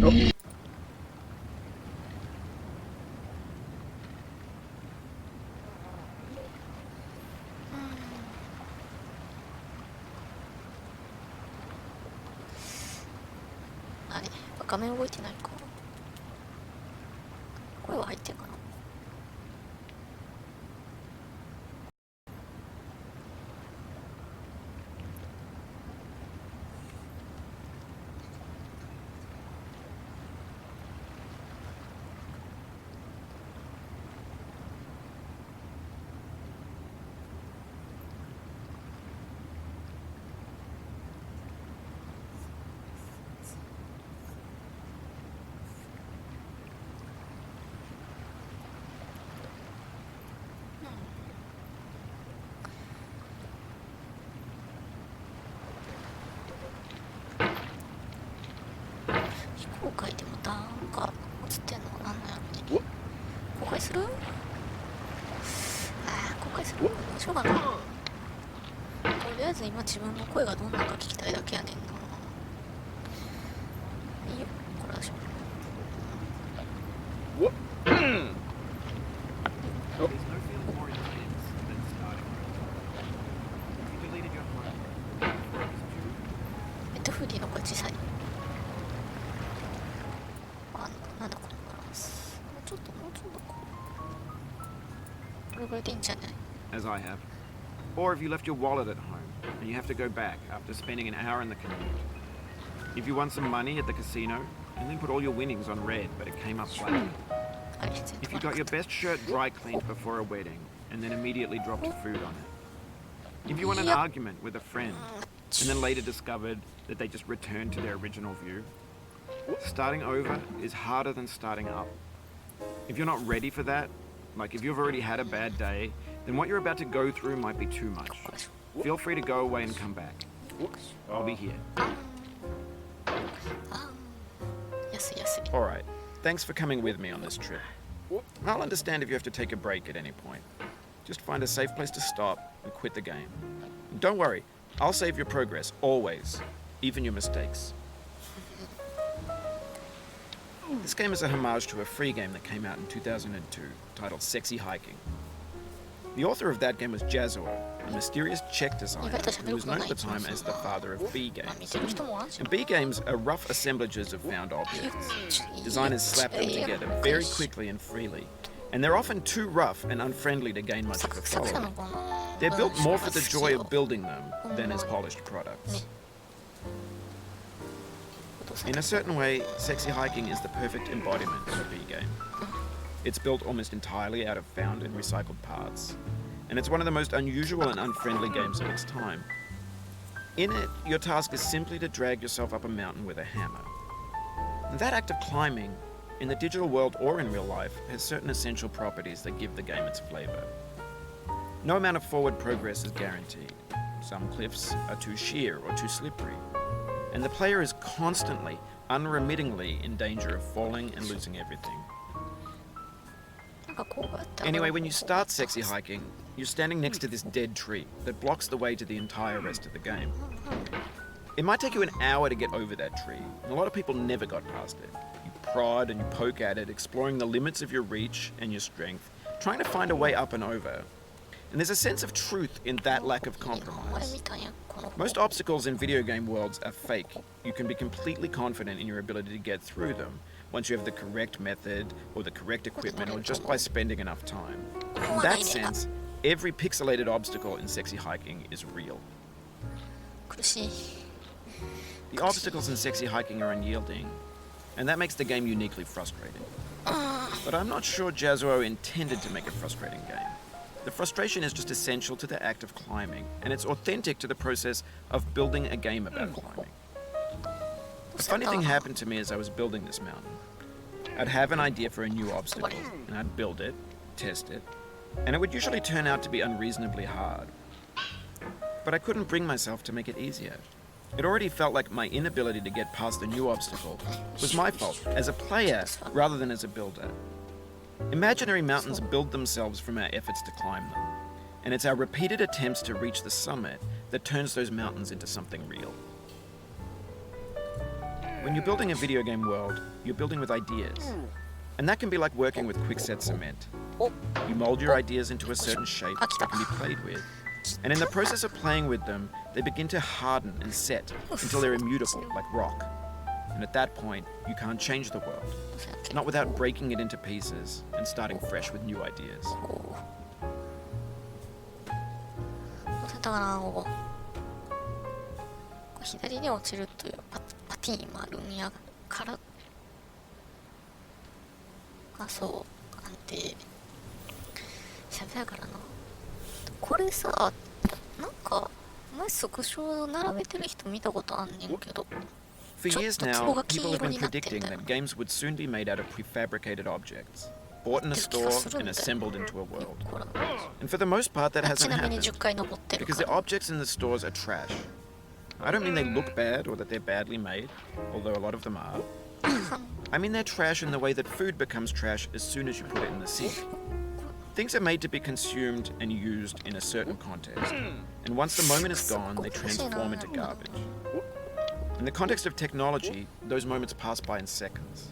あれ画面動いてないか。声は入ってるかな。非公開でもなんか映ってんのなんなんやろね。公開する？公開する？どうしようかな。とりあえず今自分の声がどんなか聞きたいだけやねんな。いいよ、これはしよう。フリーの声小さい。なんだこのバランス。もうちょっとか。これぐらいでいいんじゃない？ As I have. Or if you left your wallet at home and you have to go back after spending an hour in the commute. If you won some money at the casino and then put all your winnings on red but it came up flat. If you got your best shirt dry cleaned before a wedding and then immediately dropped food on it. If you won an argument with a friend and then later discovered that they just returned to their original view. Starting over is harder than starting up. If you're not ready for that, like if you've already had a bad day, then what you're about to go through might be too much. Feel free to go away and come back. I'll be here. Alright, thanks for coming with me on this trip. I'll understand if you have to take a break at any point. Just find a safe place to stop and quit the game. And don't worry, I'll save your progress, always, even your mistakes. This game is a homage to a free game that came out in 2002, titled Sexy Hiking. The author of that game was Jazzuo, a mysterious Czech designer who was known at the time as the father of B games. And B games are rough assemblages of found objects. Designers slap them together very quickly and freely, and they're often too rough and unfriendly to gain much of a following. They're built more for the joy of building them than as polished products. In a certain way, Sexy Hiking is the perfect embodiment of a B game. It's built almost entirely out of found and recycled parts, and it's one of the most unusual and unfriendly games of its time. In it, your task is simply to drag yourself up a mountain with a hammer. And that act of climbing, in the digital world or in real life, has certain essential properties that give the game its flavor. No amount of forward progress is guaranteed. Some cliffs are too sheer or too slippery, and the player is constantly, unremittingly in danger of falling and losing everything. Anyway, when you start Sexy Hiking, you're standing next to this dead tree that blocks the way to the entire rest of the game. It might take you an hour to get over that tree, and a lot of people never got past it. You prod and you poke at it, exploring the limits of your reach and your strength, trying to find a way up and over. And there's a sense of truth in that lack of compromise. Most obstacles in video game worlds are fake. You can be completely confident in your ability to get through them once you have the correct method or the correct equipment or just by spending enough time. In that sense, every pixelated obstacle in Sexy Hiking is real. The obstacles in Sexy Hiking are unyielding, and that makes the game uniquely frustrating. But I'm not sure Jazzuo intended to make a frustrating game. The frustration is just essential to the act of climbing, and it's authentic to the process of building a game about climbing. A funny thing happened to me as I was building this mountain. I'd have an idea for a new obstacle, and I'd build it, test it, and it would usually turn out to be unreasonably hard. But I couldn't bring myself to make it easier. It already felt like my inability to get past a new obstacle was my fault as a player rather than as a builder. Imaginary mountains build themselves from our efforts to climb them, and it's our repeated attempts to reach the summit that turns those mountains into something real. When you're building a video game world, you're building with ideas. And that can be like working with quickset cement. You mold your ideas into a certain shape that can be played with. And in the process of playing with them, they begin to harden and set until they're immutable, like rock. And at that point, you can't change the world. Not without breaking it into pieces and starting fresh with new ideas. だからこう左に落ちるというパティーンもあるんやからがそう安定しゃべやからな。これさ、なんか前スクショ並べてる人見たことあんねんけど。 For years now, people have been predicting that games would soon be made out of prefabricated objects, bought in a store and assembled into a world. And for the most part, that hasn't happened, because the objects in the stores are trash. I don't mean they look bad or that they're badly made, although a lot of them are. I mean they're trash in the way that food becomes trash as soon as you put it in the sink. Things are made to be consumed and used in a certain context, and once the moment is gone, they transform into garbage. In the context of technology, those moments pass by in seconds.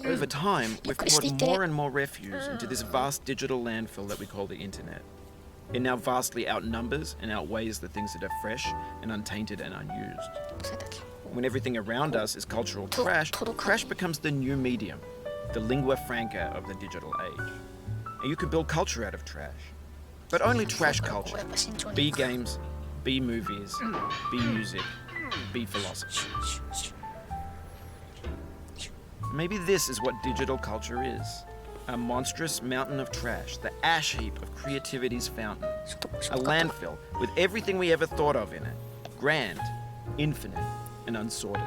Over time, we've poured more and more refuse into this vast digital landfill that we call the internet. It now vastly outnumbers and outweighs the things that are fresh and untainted and unused. When everything around us is cultural trash, trash becomes the new medium, the lingua franca of the digital age. And you can build culture out of trash. But only trash culture. B games, B movies, B music, B philosophy. Maybe this is what digital culture is. A monstrous mountain of trash, the ash heap of creativity's fountain. A landfill with everything we ever thought of in it. Grand, infinite, and unsorted.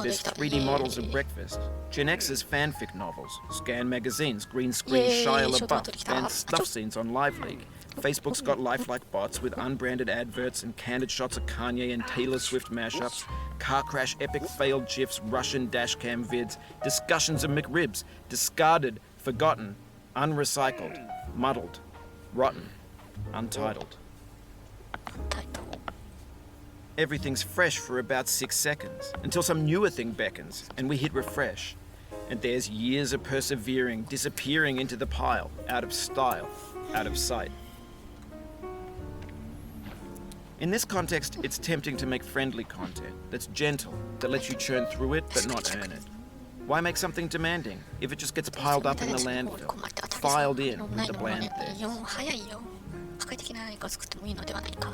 There's 3D models of breakfast, Gen X's fanfic novels, Scan magazines, green screen Shia LaBeouf, and stuff scenes on Live League. Facebook's got lifelike bots with unbranded adverts and candid shots of Kanye and Taylor Swift mashups, car crash epic failed GIFs, Russian dashcam vids, discussions of McRibs, discarded, forgotten, unrecycled, muddled, rotten, untitled. Everything's fresh for about 6 seconds, until some newer thing beckons, and we hit refresh. And there's years of persevering, disappearing into the pile, out of style, out of sight. In this context, it's tempting to make friendly content that's gentle, that lets you churn through it but not earn it. Why make something demanding if it just gets piled up in the landfill, filed in with the bland things?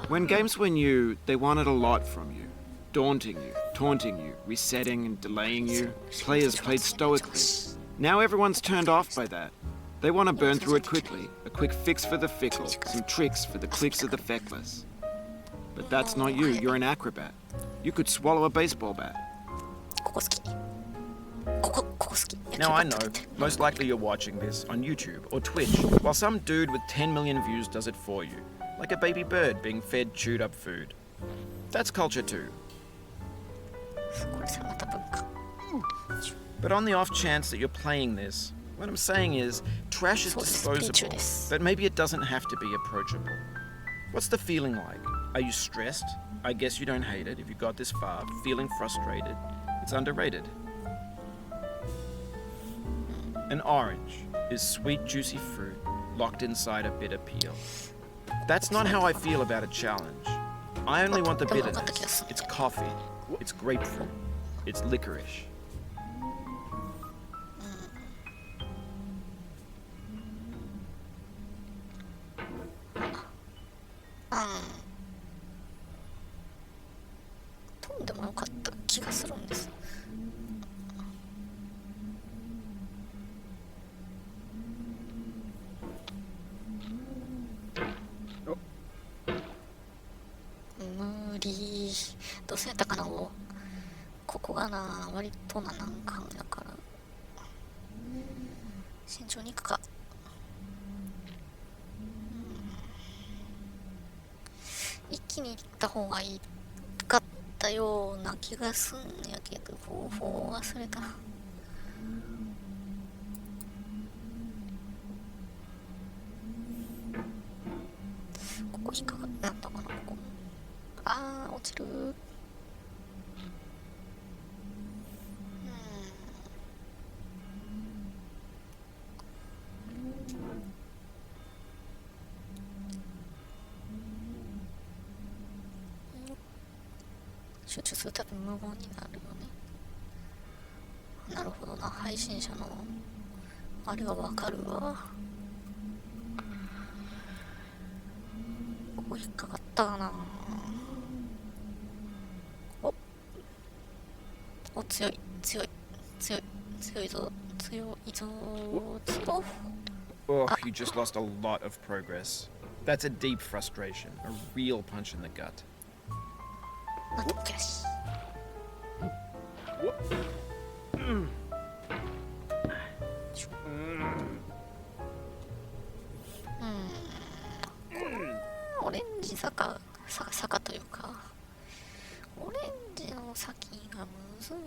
When games were new, they wanted a lot from you. Daunting you, taunting you, resetting and delaying you. Players played stoically. Now everyone's turned off by that. They want to burn through it quickly, a quick fix for the fickle, some tricks for the clicks of the feckless. But that's not you, you're an acrobat. You could swallow a baseball bat. Now I know, most likely you're watching this on YouTube or Twitch, while some dude with 10 million views does it for you, like a baby bird being fed chewed up food. That's culture too. But on the off chance that you're playing this, what I'm saying is, trash is disposable, but maybe it doesn't have to be approachable. What's the feeling like? Are you stressed? I guess you don't hate it if you got this far. Feeling frustrated? It's underrated. An orange is sweet, juicy fruit locked inside a bitter peel. That's not how I feel about a challenge. I only want the bitterness. It's coffee. It's grapefruit. It's licorice. Muri どうせやったかなここがな割とな難関だから慎重に行くか。一気に行った方がいいかったような気がすんやけど、方法忘れた。ここ引っかかったかな、ここ。あー、落ちる。集中するたび無言になるよね。なるほどな、配信者のあれはわかるわ。ここ引っかかったかな。お、強い強い強い強いぞ、強いぞ、強い。 Oh, you just lost a lot of progress. That's a deep frustration, a real punch in the gut. なんとキャッシュ。オレンジ坂というか、オレンジの先がむずいの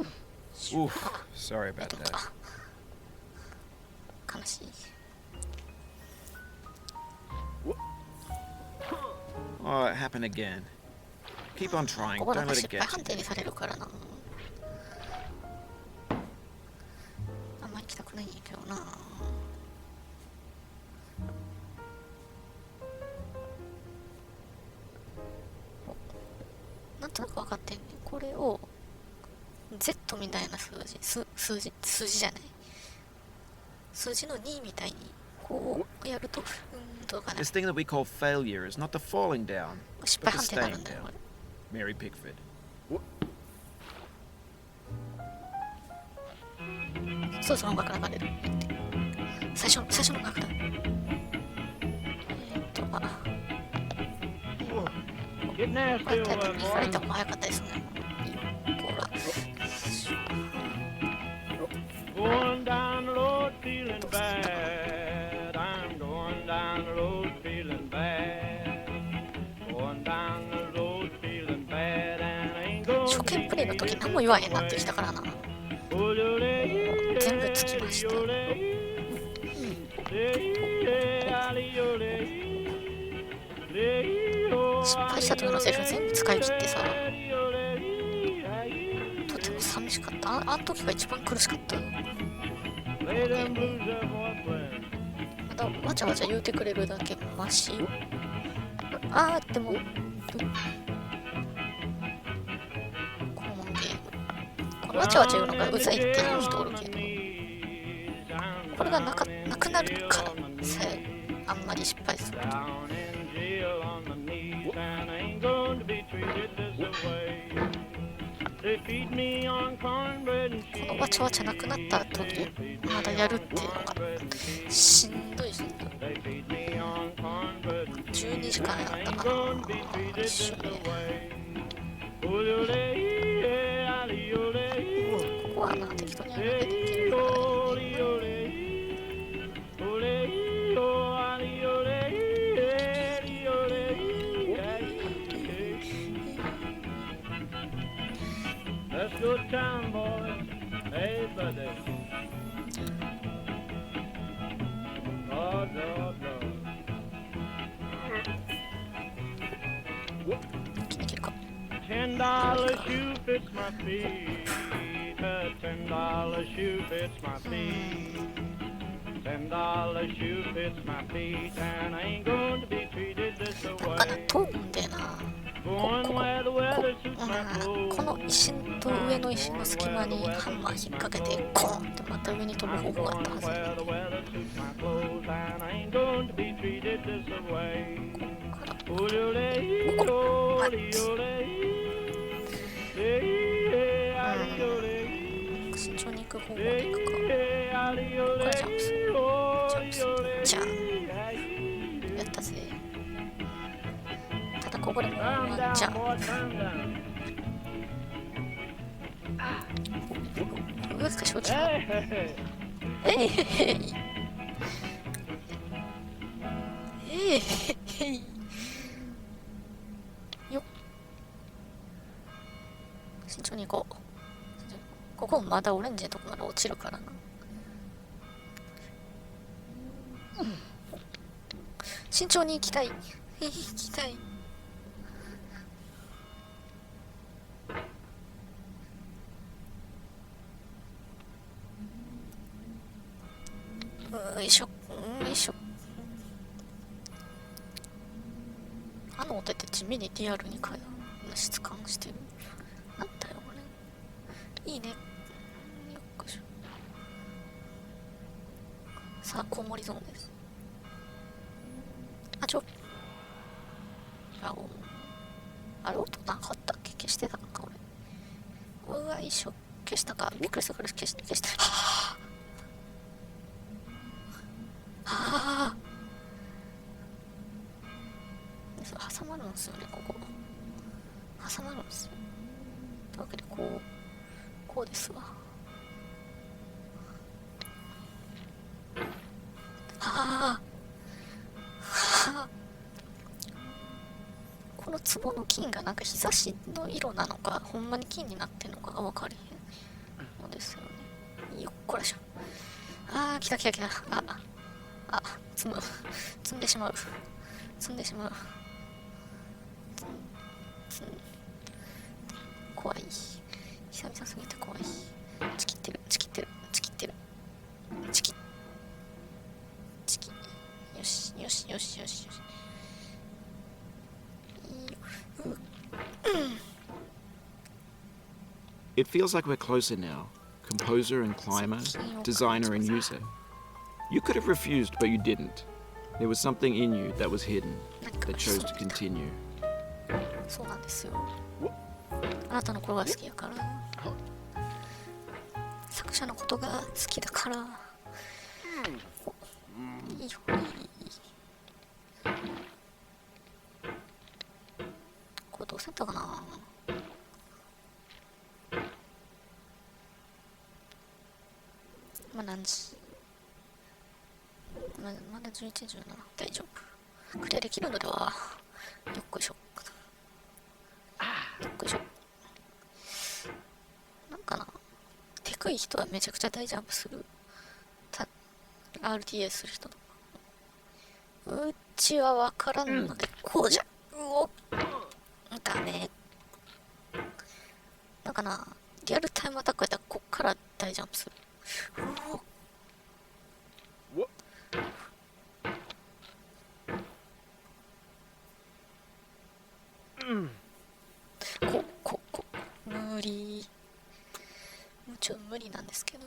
よ。 Oof, sorry about that. 悲しい。 Oh, it happened again. Keep on trying. ここな Don't んか let 失 it 敗 get 判 you. 定にされるからな。あんまり行きたくないんやけどな。なんとなく分かってんねん。これを Z みたいな数字じゃない、数字の2みたいにこうやるとどうかな。 This thing that we call failure is not the falling down, 失 but 敗 the 判定になる staying んだよこ down. れ。 Mary Pickford. そろそろ音楽流れる。最初の音楽だ。Get こ nasty うやってや over って there, 引かれ boy. ても早かったですね。こら Going down the road feeling bad. I'm going down the road feeling bad. Going down the road feeling bad and I ain't going 初見プレイの時何も言わへんなってきたからな。全部つきました。失敗した時のセリフ全部使い切ってさ、とても寂しかった。あの時が一番苦しかった。まだわちゃわちゃ言うてくれるだけマシよ。あーでもこのゲーム、このわちゃわちゃ言うのがうざいっていう人おるけど、これがなくなるからさえあんまり失敗する。このわちゃわちゃなくなった後にまだやるっていうのがしんどいしんどい。12時間やったかな一緒に。ここはな適当にやるだけできるからいいね。Let's go town, boys. Hey, buddy. Oh, no, no. 気に切るか。 $10 shoe fits my feet. A $10 shoe fits my feet. $10 shoe fits my feet, and I ain't going to be treated this なんかな way. 飛んでな。Going where the weather suits my この clothes. 石と上の石の隙間にハンマー引っ掛けてコーンってまた上に飛ぶ方法があったはず。 Where the weather suits my clothes, and I ain't going to be treated this way. 慎重に行く方法で行くか。これジャンプする。じゃん。やったぜ。ただここでもワンジャンプ。上か承知の。 Hey! えいへいえいへいよっ、慎重に行こう。ここまだオレンジのとこまで落ちるからな。慎重に行きたい。行きたい。よいしょ、よいしょ。あの音って地味にリアルにかよ。質感してる。なんだよこれ。いいね。よっこいしょ。さあ、コウモリゾーンです。あ、あれ音なかったっけ？消してたのか俺。うわ、いしょ。消したか。びっくりしたから消した。はぁ。はぁ。挟まるんですよね、ここ。挟まるんですよ。というわけで、こうですわ。はぁ。この壺の金がなんか日差しの色なのか、ほんまに金になってんのかが分かれへんのですよね。よっこらしょ。あー、来た。積んでしまう。怖い。久々すぎて怖い。チキってる。よし。It feels like we're closer now. Composer and climber, designer and user. You could have refused, but you didn't. There was something in you that was hidden, that chose to continue. そうなんですよ。あなたの頃が好きやから。作者のことが好きだから。いいよ。これどうせやったかな。今何時？まだ11時17。大丈夫。クリアできるのでは。よっこいしょ。なんかな、テクい人はめちゃくちゃ大ジャンプする。RTA する人とか。うちはわからんので、こうじゃ。ダメ。なんかな、リアルタイムアタックやったらこっから大ジャンプする。無理。もうちょっと無理なんですけど。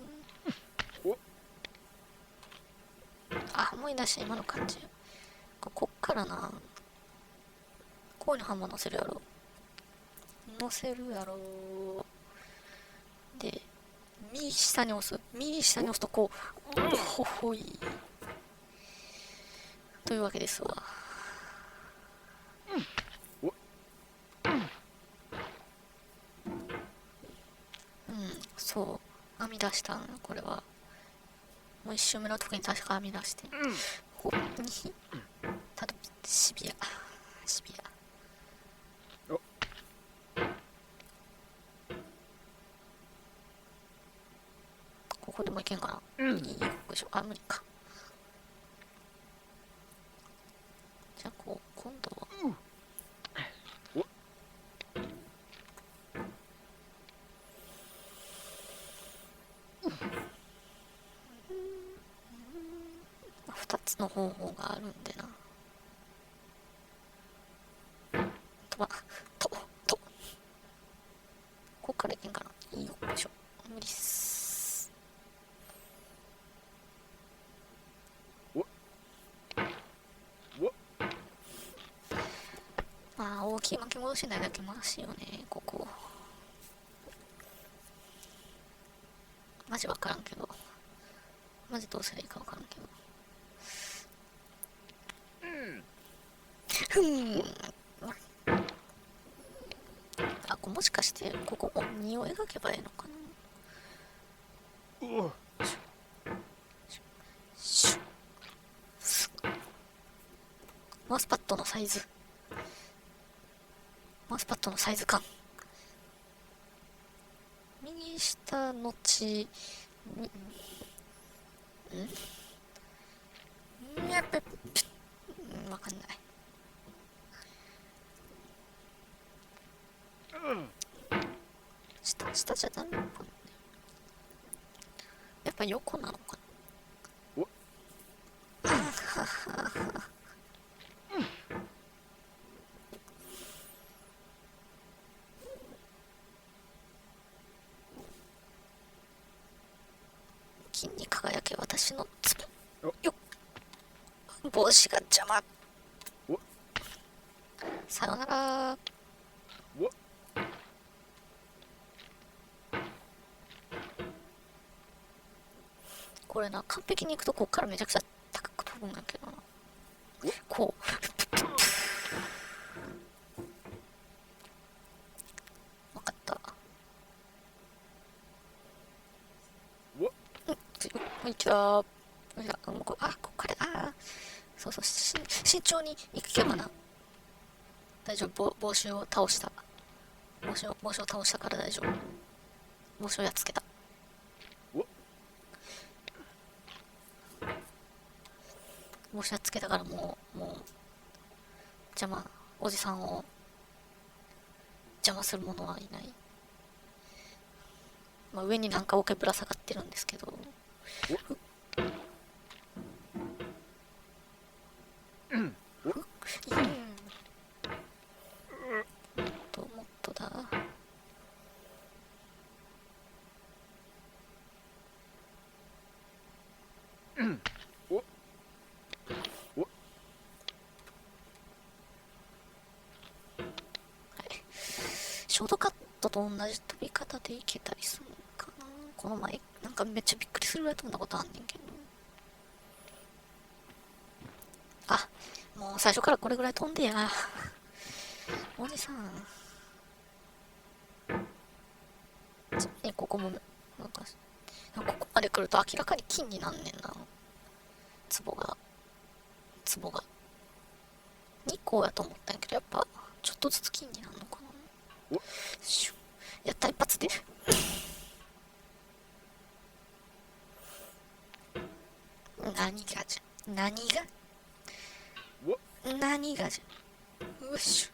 あ、思い出した、今の感じ。こっからな、こういうのハンマー乗せるやろ。で、右下に押すとこう、ほほい。というわけですわ。そう、編み出したんこれは。もう一周目の時に確か編み出して。ほに、ただ、シビア。ここでもいけんかな。よいしょ。あ、無理か。じゃあ今度は。2つの方法があるんでな。こっからいけんかな。よいしょ。無理っす。まあ大きい巻き戻しないだけマシよね、ここ。マジわからんけど。マジどうすればいいかわからんけど。あ、もしかしてここも2を描けばいいのかな。マウスパッドのサイズ、マウスパッドのサイズ感、右下のちやっぱわかんない。下じゃダメっぽいね。やっぱ横なのかな。金に輝け私のつぼよっ。帽子が邪魔。さよなら。これな、完璧にいくとこっからめちゃくちゃ高く飛ぶんだけどな。こう分かった。こんにちは。こっからそうそう、慎重に行くけばな。大丈夫。帽子を倒した。帽子を倒したから大丈夫。帽子をやっつけた。帽子やっつけたからもうおじさんを邪魔する者はいない。まあ、上になんか桶ぶら下がってるんですけど、もっとだ。ショートカットと同じ飛び方でいけたりするのかな。この前なんかめっちゃびっくりするぐらい飛んだことあんねんけど。もう最初からこれぐらい飛んでや。おじさん。ちなみにここもなんかここまで来ると明らかに金になんねんな。壺が2個やと思ったんやけど、やっぱちょっとずつ金になるのかな。やった一発で。何がじゃ。よし。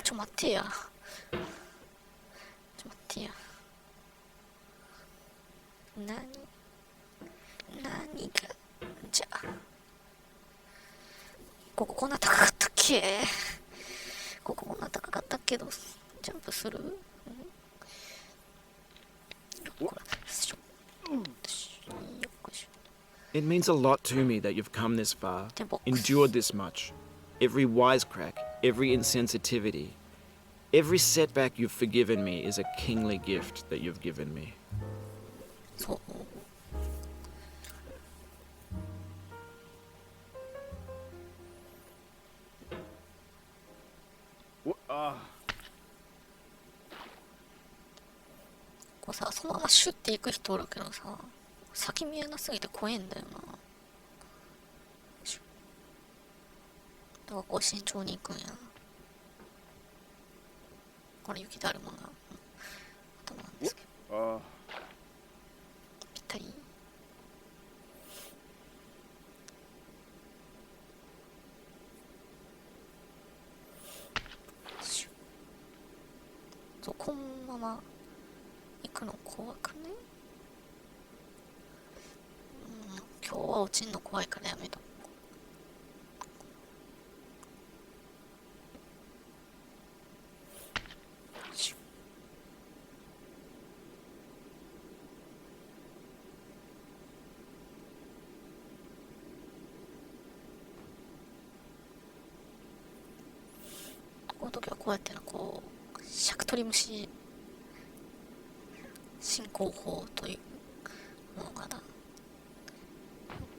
ちょ待ってや。何がじゃ。こんな高かったっけ。こんな高かったけどジャンプする。It means a lot to me that you've come this far, endured this much. Every wisecrack, every insensitivity, every setback you've forgiven me is a kingly gift that you've given me. そう。こうさ、そのままシュッていく人おるけどさ、先見えなすぎて怖えんだよな。だからこう慎重に行くんや。これ雪だるまが頭なんですけど。ぴったり。そう、このまま行くの怖くね。今日は落ちんの怖いからやめと。この時はこうやってこうシャクトリムシ進行法というものがな。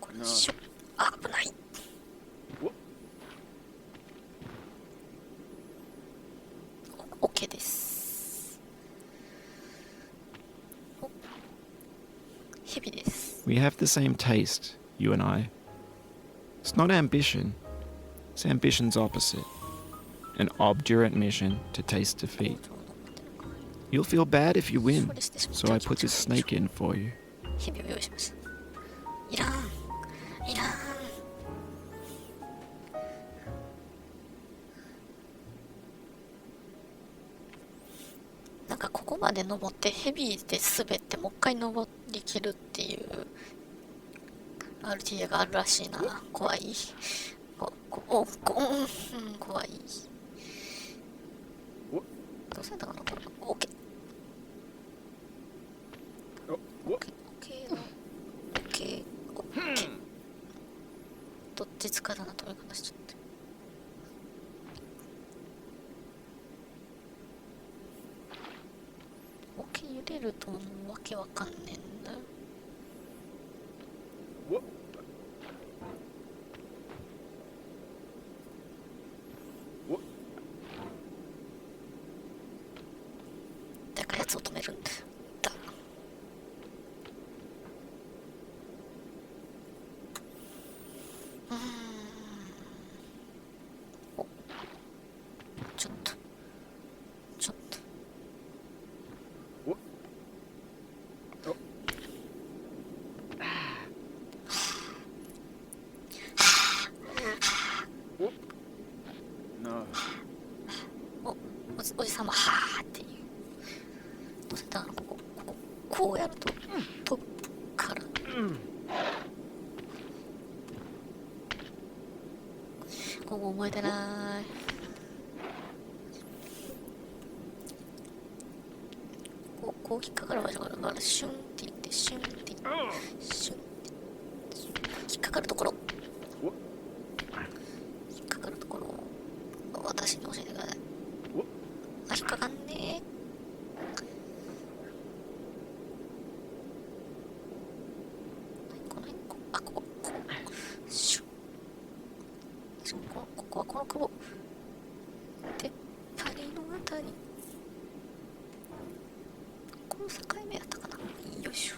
これしょ危ない。OK です。ヘビです。 We have the same taste, you and I. It's not ambition. It's ambition's opposite. An obdurate mission to taste defeat. You'll feel bad if you win, so I put this snake in for you. ヘビを用意しました。いらんいらん。なんかここまで登ってヘビで滑ってもう一回登りきるっていう RTA があるらしいな。怖い。怖い。どうせだかなこれ。オッケー。オッケー。どっちつかだな止め方しちゃって。オッケー揺れるともうわけわかんねえんだよ。だからやつを止めるんだよ。だ。お。ちょっと。おじさまはーっていう。どうせだからこうやると飛ぶから。ここ覚えてない。こう引っかかる場所があるからシュンって言ってシュンって言ってシュンって引っかかるところ私に教えてください。あ、引っかかんねえ。あ、ここシュン。ここはこの雲でパリのあたり、この境目やったかな。よいしょ。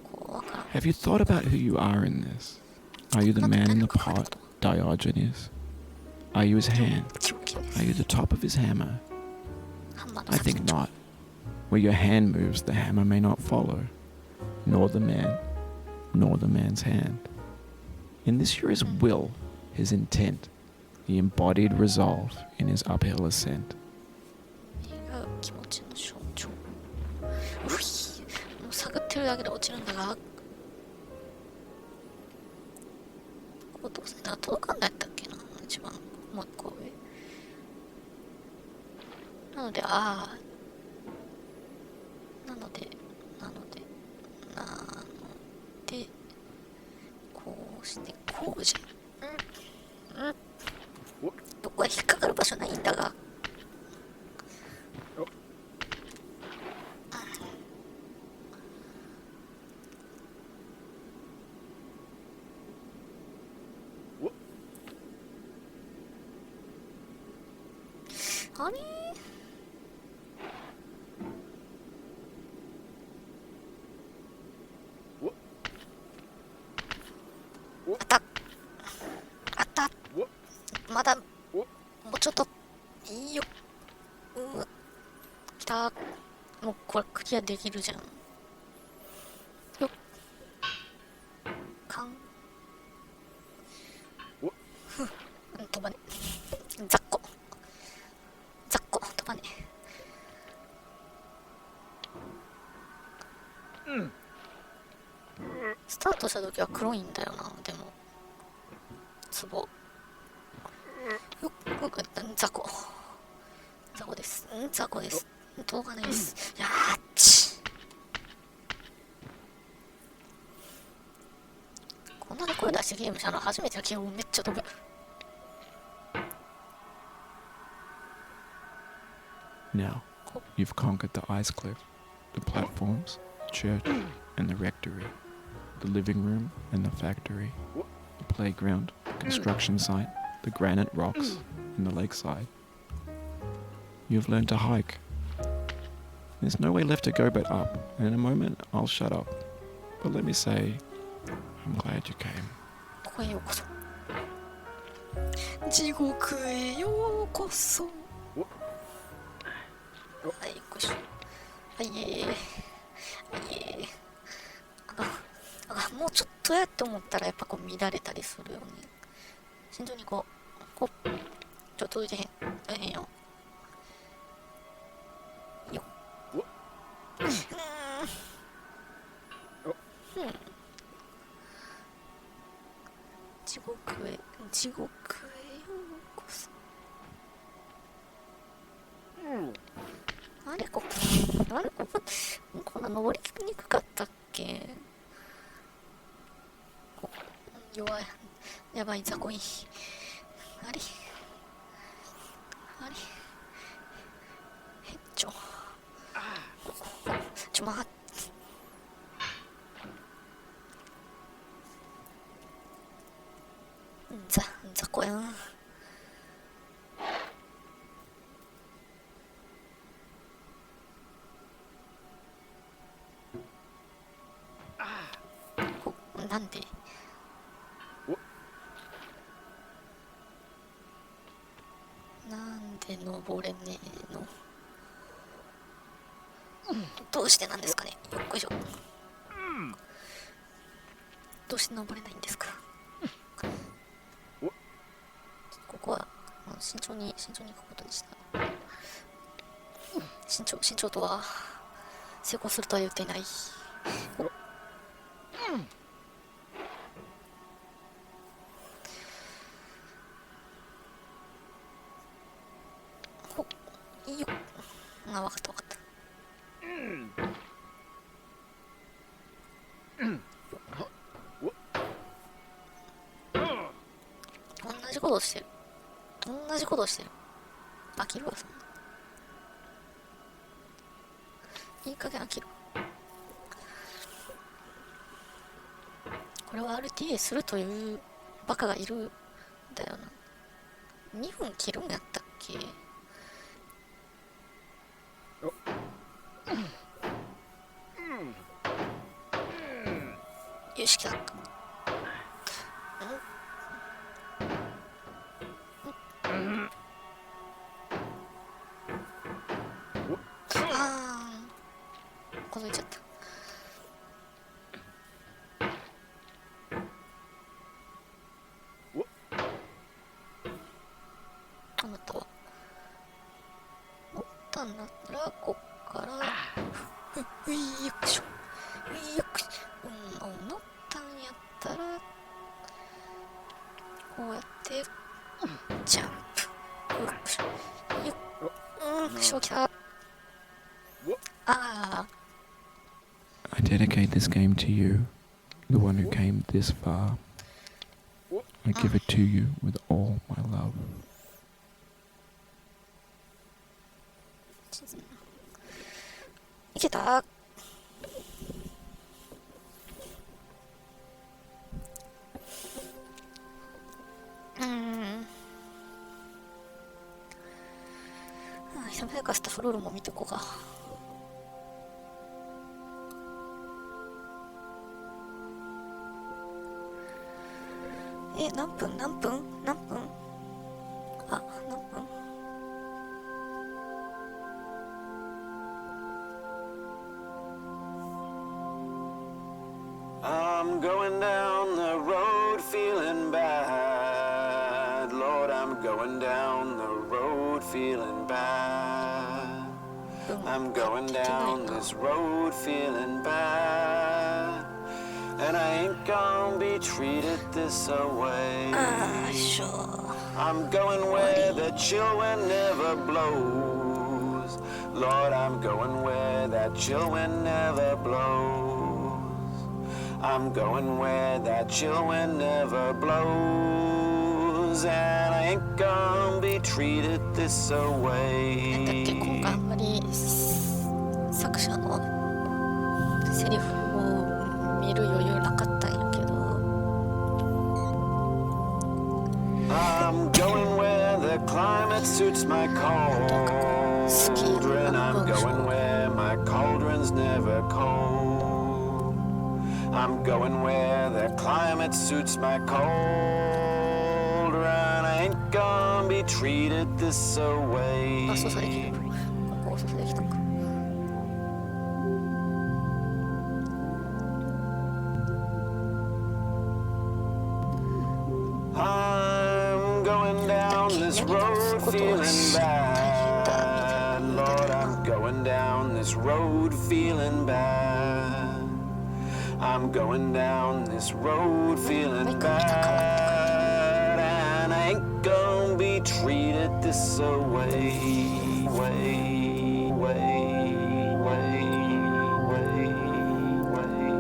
ここわからん。 Have you thought about who you are in this? Are you the man in the pot, Diogenes? Are you his hand? Are you the top of his hammer? I think not. Where your hand moves, the hammer may not follow, nor the man, nor the man's hand. In this you're his will, his intent, the embodied resolve in his uphill ascent. 気持ちの象徴。もう探ってるだけで落ちるんだが、ここどうせな届かんないったっけな、一番もう一個上。なのでなのでこうしてこうじゃん。どこが引っかかる場所ないんだが。あれあったまだもうちょっといいよ。きた。もうこれクリアできるじゃん。よっかん飛ばねざっこ飛ばね。スタートした時は黒いんだよな。でもツボ雑魚です。動画です。やーっち。こんなに声出してゲームしたの初めての気分。めっちゃ飛ぶ。Now, you've conquered the ice cliff, the platforms, the church, and the rectory, the living room and the factory, the playground, the construction site, the granite rocks, and the lakeside. You've learned to hike. There's no way left to go but up, and in a moment I'll shut up. But let me say, I'm glad you came. ここへようこそ。地獄へようこそ。はい、よいしょ。はい、もうちょっとやって思ったらやっぱこう乱れたりするよね。慎重にこうちょっと届いてへんよ。よっ。地獄へようこそ。あれここんな登りにくかったっけ。弱い、やばい雑魚い。あれちょ待って。雑魚やん。なんで登れねえの。どうしてなんですかね。よっこいしょ。どうして登れないんですか。ここは慎重に行くことにした。慎重とは成功するとは言っていない。いいよ。分かった。同じことしてる。飽きるわ、そんな。いい加減飽きる。これは RTA するというバカがいるんだよな。2分切るんやったっけ。よし、来た。こぞいちゃった。あなたは持ったんだったらこっからよくしょ。乗ったんやったらこうやってジャンプ。よっしょ、来た。I dedicate this game to you, the one who came this far. I give it to you with all my love. いけた。久々かスタフロールも見てこうか。何分あ、何分。I'm going down the road feeling bad. Lord, I'm going down the road feeling bad. I'm going down this road feeling bad. And I ain't gonna be treated this away. Sure. I'm going where the chill wind never blows. Lord, I'm going where that chill wind never blows. I'm going where that chill wind never blows. And I ain't gonna be treated this なんだっけ、 away. 今回あんまり作者のセリフを見る余裕なかったんやけど。I'm going where the climate suits my cause. cauldron. I'm going where my cauldron's never cold. I'm going where the climate suits my cauldron. I ain't gonna be treated this away. あ、操作できる。操作できたか。I'm going down this road feeling bad. Lord, I'm going down this road feeling bad. I'm going down this road feeling bad. And I ain't gonna be treated this away. Way, way, way, way, way.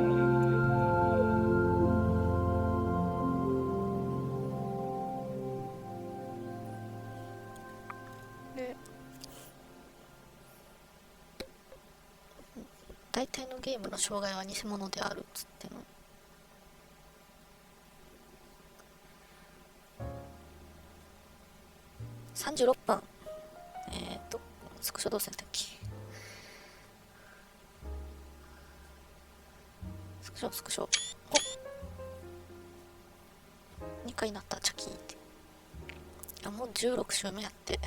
大体のゲームの障害は偽物であるっつっての。36分。スクショどうせんだっけ。スクショ。お、2回なった、チャキーって。あ、もう16週目やって。